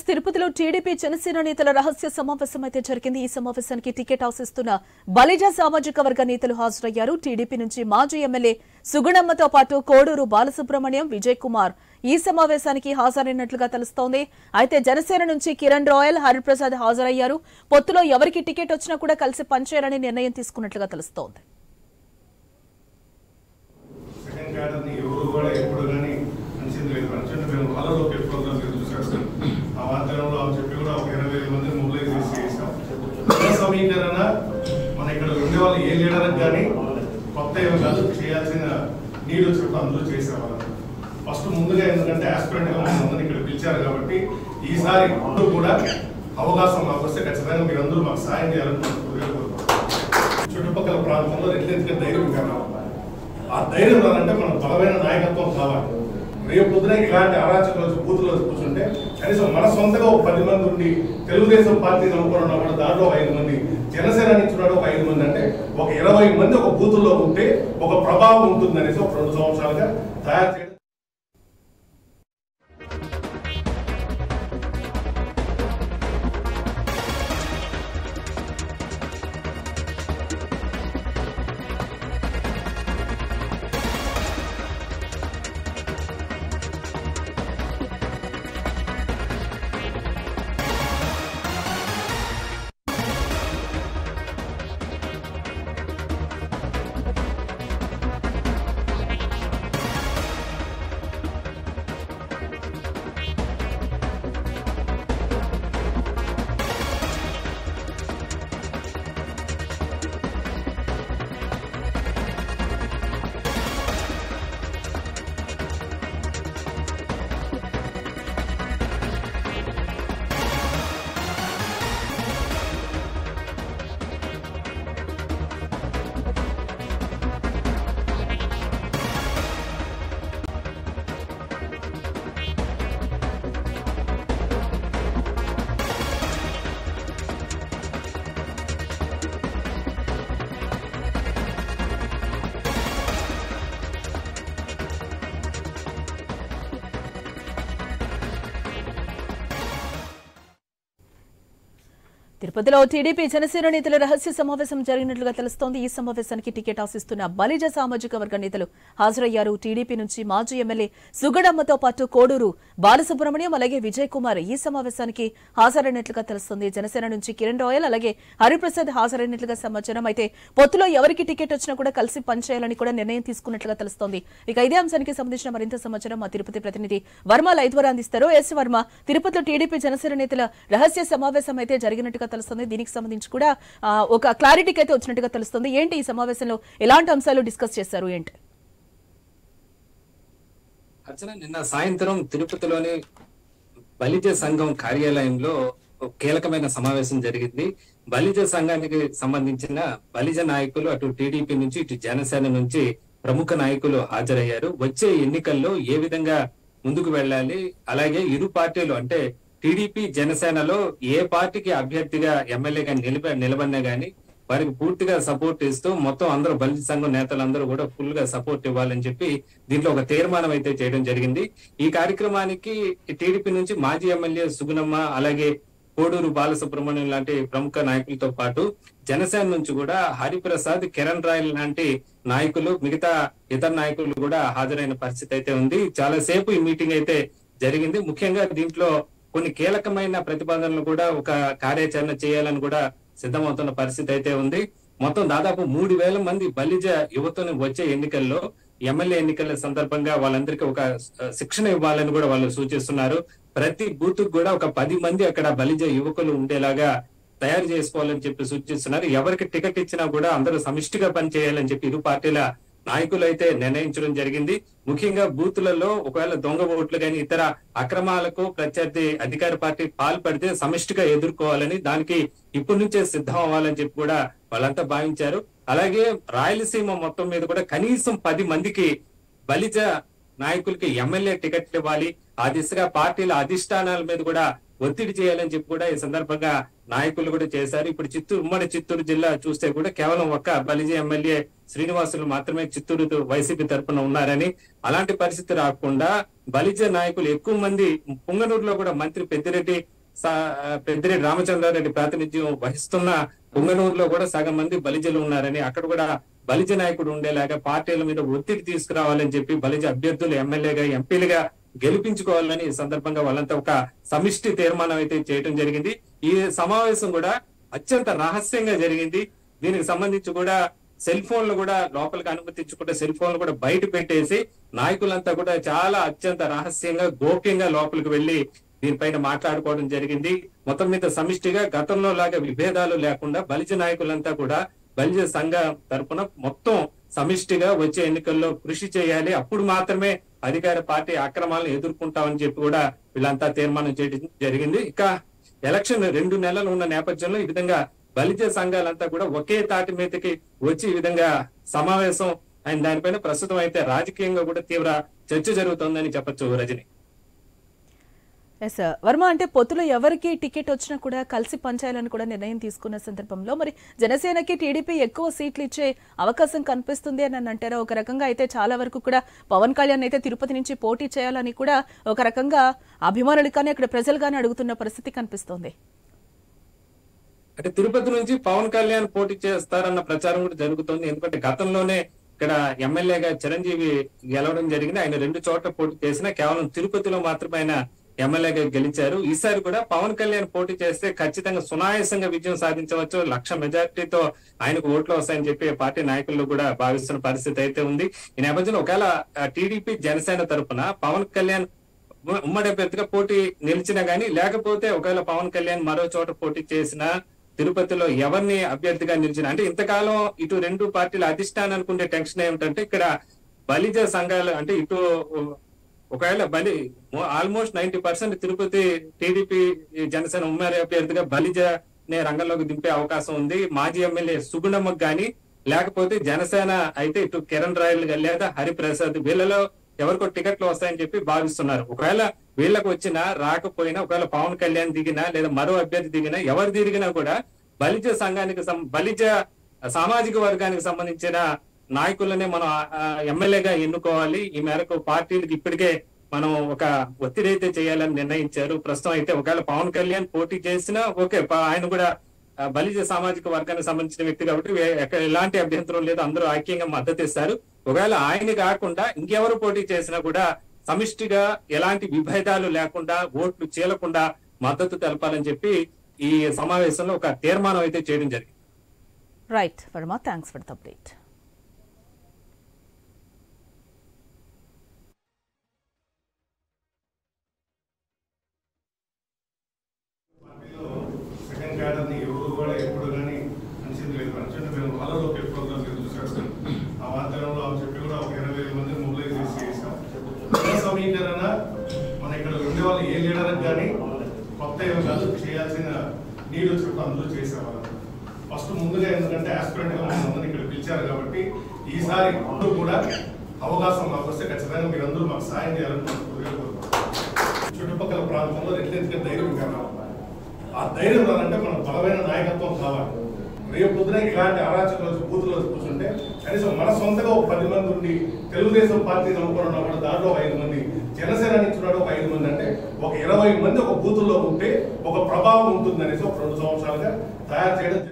తిరుపతిలో టీడీపీ జనసేన నేతల రహస్య సమావేశం అయితే జరిగింది. ఈ సమావేశానికి టికెట్ ఆశిస్తున్న బలిజ సామాజిక వర్గ నేతలు హాజరయ్యారు. టీడీపీ నుంచి మాజీ ఎమ్మెల్యే సుగుణమ్మతో పాటు కోడూరు బాలసుబ్రహ్మణ్యం, విజయ్ కుమార్ ఈ సమావేశానికి హాజరైనట్లుగా తెలుస్తోంది. అయితే జనసేన నుంచి కిరణ్ రాయల్, హరిప్రసాద్ హాజరయ్యారు. పొత్తులో ఎవరికి టికెట్ వచ్చినా కూడా కలిసి పనిచేయాలని నిర్ణయం తీసుకున్నట్లుగా తెలుస్తోంది. సమీకరణ మన ఇక్కడ ఉండే వాళ్ళు ఏ లీడర్కి కానీ కొత్త ఏమి కాదు, చేయాల్సిన నీడ్ వచ్చినప్పుడు అందరూ చేసేవాళ్ళు. ఫస్ట్ ముందుగా ఎందుకంటే ఆస్పిరెంట్ గా మనందరినీ ఇక్కడ పిలిచారు కాబట్టి ఈసారి అందరూ కూడా అవకాశం మాకు వస్తే ఖచ్చితంగా మీరందరూ మాకు సాయం చేయాలని చుట్టుపక్కల ప్రాంతంలో రెసిడెన్స్గా ధైర్యం కావాలి. ఆ ధైర్యం రావాలంటే మనకు బలమైన నాయకత్వం కావాలి. రేపు పొద్దున ఇలాంటి అరాచక రోజు బూతులో కూర్చుంటే కనీసం మన సొంతగా ఒక 10 మంది ఉండి తెలుగుదేశం పార్టీ నమ్ముకున్న కూడా దాంట్లో ఒక 5 మంది, జనసేన ఇచ్చినాడు ఒక 5 మంది, అంటే ఒక 20 మంది ఒక బూతుల్లో ఉంటే ఒక ప్రభావం ఉంటుందనేసి ఒక 2 సంవత్సరాలుగా తయారు చేయడం. తిరుపతిలో టీడీపీ జనసేన నేతల రహస్య సమావేశం జరిగినట్లుగా తెలుస్తోంది. ఈ సమావేశానికి టికెట్ ఆశిస్తున్న బలిజ సామాజిక వర్గ నేతలు హాజరయ్యారు. టీడీపీ నుంచి మాజీ ఎమ్మెల్యే సుగుణమ్మతో పాటు కోడూరు బాలసుబ్రహ్మణ్యం, అలాగే విజయ్ కుమార్ ఈ సమావేశానికి హాజరైనట్లుగా తెలుస్తోంది. జనసేన నుంచి కిరణ్ రాయల్, అలాగే హరిప్రసాద్ హాజరైనట్లుగా సమాచారం. అయితే పొత్తులో ఎవరికి టికెట్ వచ్చినా కూడా కలిసి పనిచేయాలని కూడా నిర్ణయం తీసుకున్నట్లుగా తెలుస్తోంది. ఇక ఇదే అంశానికి సంబంధించిన మరింత సమాచారం మా తిరుపతి ప్రతినిధి వర్మ లైవ్ ద్వారా అందిస్తారు. ఎస్ వర్మ, తిరుపతిలో టీడీపీ జనసేన నేతల రహస్య సమావేశం అయితే జరిగినట్టుగా తెలుస్తుంది. దీనికి సంబంధించి కూడా ఒక క్లారిటీకి అయితే వచ్చినట్టుగా తెలుస్తుంది. ఏంటి ఈ సమావేశంలో ఎలాంటి అంశాలు డిస్కస్ చేశారు ఏంటి? అర్చన, నిన్న సాయంత్రం తిరుపతిలోని బలిజ సంఘం కార్యాలయంలో కీలకమైన సమావేశం జరిగింది. బలిజ సంఘానికి సంబంధించిన బలిజ నాయకులు అటు టీడీపీ నుంచి ఇటు జనసేన నుంచి ప్రముఖ నాయకులు హాజరయ్యారు. వచ్చే ఎన్నికల్లో ఏ విధంగా ముందుకు వెళ్ళాలి, అలాగే ఇరు పార్టీలు అంటే టీడీపీ జనసేనలో ఏ పార్టీకి అభ్యర్థిగా ఎమ్మెల్యేగా నిలబడినా గానీ వారికి పూర్తిగా సపోర్ట్ ఇస్తూ మొత్తం అందరూ బలిజ సంఘం నేతలందరూ కూడా ఫుల్ గా సపోర్ట్ ఇవ్వాలని చెప్పి దీంట్లో ఒక తీర్మానం అయితే చేయడం జరిగింది. ఈ కార్యక్రమానికి టీడీపీ నుంచి మాజీ ఎమ్మెల్యే సుగుణమ్మ, అలాగే కోడూరు బాలసుబ్రహ్మణ్యం లాంటి ప్రముఖ నాయకులతో పాటు జనసేన నుంచి కూడా హరిప్రసాద్, కిరణ్ రాయల్ లాంటి నాయకులు, మిగతా ఇతర నాయకులు కూడా హాజరైన పరిస్థితి అయితే ఉంది. చాలా సేపు ఈ మీటింగ్ అయితే జరిగింది. ముఖ్యంగా దీంట్లో కొన్ని కీలకమైన ప్రతిపాదనలు కూడా ఒక కార్యాచరణ చేయాలని కూడా సిద్ధమవుతున్న పరిస్థితి అయితే ఉంది. మొత్తం దాదాపు 3,000 మంది బలిజ యువతను వచ్చే ఎన్నికల్లో ఎమ్మెల్యే ఎన్నికల సందర్భంగా వాళ్ళందరికీ ఒక శిక్షణ ఇవ్వాలని కూడా వాళ్ళు సూచిస్తున్నారు. ప్రతి బూత్ కూడా ఒక 10 మంది అక్కడ బలిజ యువకులు ఉండేలాగా తయారు చేసుకోవాలని చెప్పి సూచిస్తున్నారు. ఎవరికి టికెట్ ఇచ్చినా కూడా అందరూ సమిష్టిగా పనిచేయాలని చెప్పి ఇరు పార్టీల నాయకులు అయితే నిర్ణయించడం జరిగింది. ముఖ్యంగా బూతులలో ఒకవేళ దొంగ ఓట్లు కానీ ఇతర అక్రమాలకు ప్రత్యర్థి అధికార పార్టీ పాల్పడితే సమిష్టిగా ఎదుర్కోవాలని, దానికి ఇప్పటి నుంచే సిద్ధం అవ్వాలని చెప్పి కూడా వాళ్ళంతా భావించారు. అలాగే రాయలసీమ మొత్తం మీద కూడా కనీసం 10 మందికి బలిజ నాయకులకి ఎమ్మెల్యే టికెట్లు ఇవ్వాలి, ఆ దిశగా పార్టీల అధిష్టానాల మీద కూడా ఒత్తిడి చేయాలని చెప్పి కూడా ఈ సందర్భంగా నాయకులు కూడా చేశారు. ఇప్పుడు ఉమ్మడి చిత్తూరు జిల్లా చూస్తే కూడా కేవలం ఒక్క బలిజ ఎమ్మెల్యే శ్రీనివాసులు మాత్రమే చిత్తూరు వైసీపీ తరఫున ఉన్నారని, అలాంటి పరిస్థితి రాకుండా బలిజ నాయకులు ఎక్కువ మంది, పుంగనూరులో కూడా మంత్రి పెద్దిరెడ్డి పెద్దిరెడ్డి రామచంద్రారెడ్డి ప్రాతినిధ్యం వహిస్తున్న పుంగనూరులో కూడా సగం మంది బలిజలు ఉన్నారని, అక్కడ కూడా బలిజ నాయకుడు ఉండేలాగా పార్టీల మీద ఒత్తిడి తీసుకురావాలని చెప్పి బలిజ అభ్యర్థులు ఎమ్మెల్యేగా ఎంపీలుగా గెలిపించుకోవాలని ఈ సందర్భంగా వాళ్ళంతా ఒక సమిష్టి తీర్మానం అయితే చేయడం జరిగింది. ఈ సమావేశం కూడా అత్యంత రహస్యంగా జరిగింది. దీనికి సంబంధించి కూడా సెల్ ఫోన్లు కూడా లోపలికి అనుమతించుకుంటే సెల్ ఫోన్లు కూడా బయట పెట్టేసి నాయకులంతా కూడా చాలా అత్యంత రహస్యంగా గోప్యంగా లోపలికి వెళ్లి దీనిపైన మాట్లాడుకోవడం జరిగింది. మొత్తం మీద సమిష్టిగా గతంలో లాగా విభేదాలు లేకుండా బలిజ నాయకులంతా కూడా బలిజ సంఘం తరఫున మొత్తం సమిష్టిగా వచ్చే ఎన్నికల్లో కృషి చేయాలి, అప్పుడు మాత్రమే అధికార పార్టీ అక్రమాలను ఎదుర్కొంటామని చెప్పి కూడా వీళ్ళంతా తీర్మానం చేయడం జరిగింది. ఇక ఎలక్షన్ 2 నెలలు ఉన్న నేపథ్యంలో ఈ విధంగా బలిజ సంఘాలంతా కూడా ఒకే తాటి మీదకి వచ్చి ఈ విధంగా సమావేశం అయిన దానిపైన ప్రస్తుతం అయితే రాజకీయంగా కూడా తీవ్ర చర్చ జరుగుతోందని చెప్పొచ్చు రజని. ఎస్ వర్మ, అంటే పొత్తులో ఎవరికి టికెట్ వచ్చినా కూడా కలిసి పనిచేయాలని కూడా నిర్ణయం తీసుకున్న సందర్భంలో మరి జనసేనకి టీడీపీ ఎక్కువ సీట్లు ఇచ్చే అవకాశం కనిపిస్తుంది అని అంటారా? ఒక రకంగా అయితే చాలా వరకు కూడా పవన్ కళ్యాణ్ అయితే తిరుపతి నుంచి పోటీ చేయాలని కూడా ఒక రకంగా అభిమానులు కానీ అక్కడ ప్రజలు కానీ అడుగుతున్న పరిస్థితి కనిపిస్తోంది. అంటే తిరుపతి నుంచి పవన్ కళ్యాణ్ పోటీ చేస్తారన్న ప్రచారం కూడా జరుగుతోంది. ఎందుకంటే గతంలోనే ఇక్కడ ఎమ్మెల్యేగా చిరంజీవి గెలవడం జరిగింది. ఆయన 2 చోట్ల పోటీ చేసినా కేవలం తిరుపతిలో మాత్రమే ఆయన ఎమ్మెల్యేగా గెలిచారు. ఈసారి కూడా పవన్ కళ్యాణ్ పోటీ చేస్తే ఖచ్చితంగా సునాయాసంగా విజయం సాధించవచ్చు, 1,00,000 మెజార్టీతో ఆయనకు ఓట్లు వస్తాయని చెప్పి పార్టీ నాయకులు కూడా భావిస్తున్న పరిస్థితి అయితే ఉంది. ఈ నేపథ్యంలో ఒకవేళ టీడీపీ జనసేన తరఫున పవన్ కళ్యాణ్ ఉమ్మడి అభ్యర్థిగా పోటీ నిలిచినా గానీ, లేకపోతే ఒకవేళ పవన్ కళ్యాణ్ మరో చోట పోటీ చేసినా తిరుపతిలో ఎవరిని అభ్యర్థిగా నిలిచినా, అంటే ఇంతకాలం ఇటు 2 పార్టీల అధిష్టానానికి ఉండే టెన్షన్ ఏమిటంటే ఇక్కడ బలిజ సంఘాలు అంటే ఇటు ఒకవేళ ఆల్మోస్ట్ 90% తిరుపతి టీడీపీ జనసేన ఉమ్మడి అభ్యర్థిగా బలిజనే రంగంలోకి దింపే అవకాశం ఉంది. మాజీ ఎమ్మెల్యే సుగుణమ్మకు గాని, లేకపోతే జనసేన అయితే ఇటు కిరణ్ రాయల్ లేదా హరిప్రసాద్ వీళ్ళలో ఎవరికో టికెట్లు వస్తాయని చెప్పి భావిస్తున్నారు. ఒకవేళ వీళ్ళకు వచ్చినా రాకపోయినా, ఒకవేళ పవన్ కళ్యాణ్ దిగినా లేదా మరో అభ్యర్థి దిగినా, ఎవరు దిగినా కూడా బలిజ సంఘానికి బలిజ సామాజిక వర్గానికి సంబంధించిన నాయకులనే మనం ఎమ్మెల్యేగా ఎన్నుకోవాలి. ఈ మేరకు పార్టీలకు ఇప్పటికే మనం ఒక ఒత్తిడి అయితే చేయాలని నిర్ణయించారు. ప్రస్తుతం అయితే ఒకవేళ పవన్ కళ్యాణ్ పోటీ చేసినా ఓకే, ఆయన కూడా బలిజ సామాజిక వర్గానికి సంబంధించిన వ్యక్తి కాబట్టి ఎలాంటి అభ్యంతరం లేదు, అందరూ ఐక్యంగా మద్దతు ఇస్తారు. ఒకవేళ ఆయన కాకుండా ఇంకెవరు పోటీ చేసినా కూడా సమిష్టిగా ఎలాంటి విభేదాలు లేకుండా ఓట్లు చీలకుండా మద్దతు తెలపాలని చెప్పి ఈ సమావేశంలో ఒక తీర్మానం అయితే చేయడం జరిగింది. Right Varma, thanks for the update. ఎవరు కూడా ఎప్పుడు కానీ మంచిది లేదు. మంచి మేము వాళ్ళలో ప్రోగ్రామ్ చూసాం. ఆ వాతావరణంలో చెప్పి కూడా ఒక 20,000 మంది మొబిలైజ్ చేసాం. సమీకరణ మన ఇక్కడ ఉండే వాళ్ళు ఏ లీడర్కి కానీ కొత్త ఏమి కాదు, చేయాల్సిన నీడ్ వచ్చినప్పుడు అందరూ చేసేవాళ్ళు. ఫస్ట్ ముందుగా ఎందుకంటే ఆస్పిరెంట్ గా మనందరినీ ఇక్కడ పిలిచారు కాబట్టి ఈసారి అందరూ కూడా అవకాశం మాకు వస్తే ఖచ్చితంగా మీరందరూ మాకు సాయం చేయాలని చుట్టుపక్కల ప్రాంతంలో రెట్లెందుకు ధైర్యం కావాలి. ఆ ధైర్యం రావాలంటే మనకు బలమైన నాయకత్వం కావాలి. రేపు పొద్దున ఇలాంటి అరాచక బూతులో కూర్చుంటే కనీసం మన సొంతగా ఒక 10 మంది ఉండి తెలుగుదేశం పార్టీ నమ్ముకున్న కూడా దాంట్లో 5 మంది, జనసేన నుంచి ఒక 5 మంది, అంటే ఒక 20 మంది ఒక బూతుల్లో ఉంటే ఒక ప్రభావం ఉంటుందనేసి ఒక 2 సంవత్సరాలుగా తయారు చేయడం.